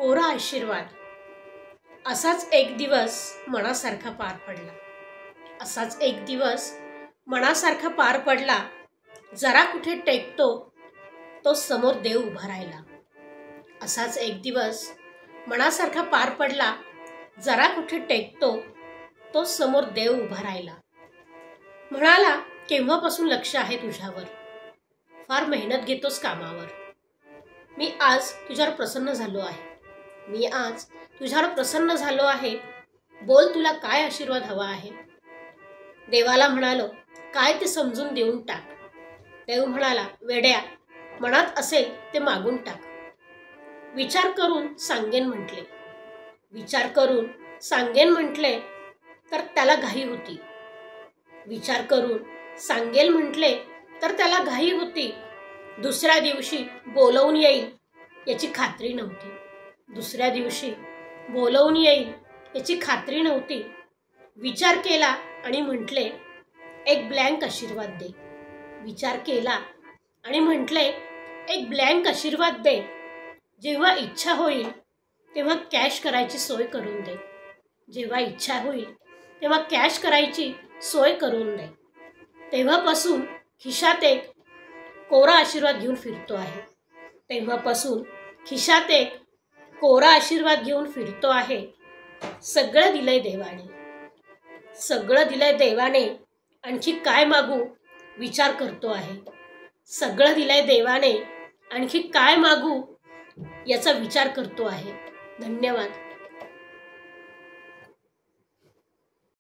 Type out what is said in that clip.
कोरा आशीर्वाद. असाच एक दिवस मनासारखा पार पडला. असाच एक दिवस मनासारखा पार पडला. जरा कुठे टेकतो तो समोर देव उभा राहिला. असाच एक दिवस मनासारखा पार पडला. जरा कुठे टेकतो तो समोर देव उभा राहिला. म्हणाला, केव्हापासून लक्ष आहे तुझ्यावर, फार मेहनत घेतोस कामावर. मी आज तुझ्यावर प्रसन्न झालो आहे. मी आज तुझ्यावर प्रसन्न झालो आहे. बोल, तुला काय आशीर्वाद हवा आहे. देवाला म्हणालो, काय ते समजून देऊन टाक. देव म्हणाला, वेड्या, मनात असेल ते मागून टाक. विचार करून सांगेन म्हटले. विचार करून सांगेन म्हटले तर त्याला घाई होती. विचार करून सांगेल म्हटले तर त्याला घाई होती. दुसऱ्या दिवशी बोलवून येईल याची खात्री नव्हती. दुसऱ्या दिवशी बोलवून येईल याची खात्री नव्हती. विचार केला आणि म्हटले, एक ब्लँक आशीर्वाद दे. विचार केला आणि म्हटले, एक ब्लँक आशीर्वाद दे. जेव्हा इच्छा होईल तेव्हा कॅश करायची सोय करून दे. जेव्हा इच्छा होईल तेव्हा कॅश करायची सोय करून दे. तेव्हापासून खिशात एक कोरा आशीर्वाद घेऊन फिरतो आहे. तेव्हापासून खिशात एक कोरा आशीर्वाद घेऊन फिरतो आहे. सगळं दिलंय देवाने. सगळं दिलंय देवाने. आणखी काय मागू विचार करतो आहे. सगळं दिलंय देवाने. आणखी काय मागू याचा विचार करतो आहे. धन्यवाद.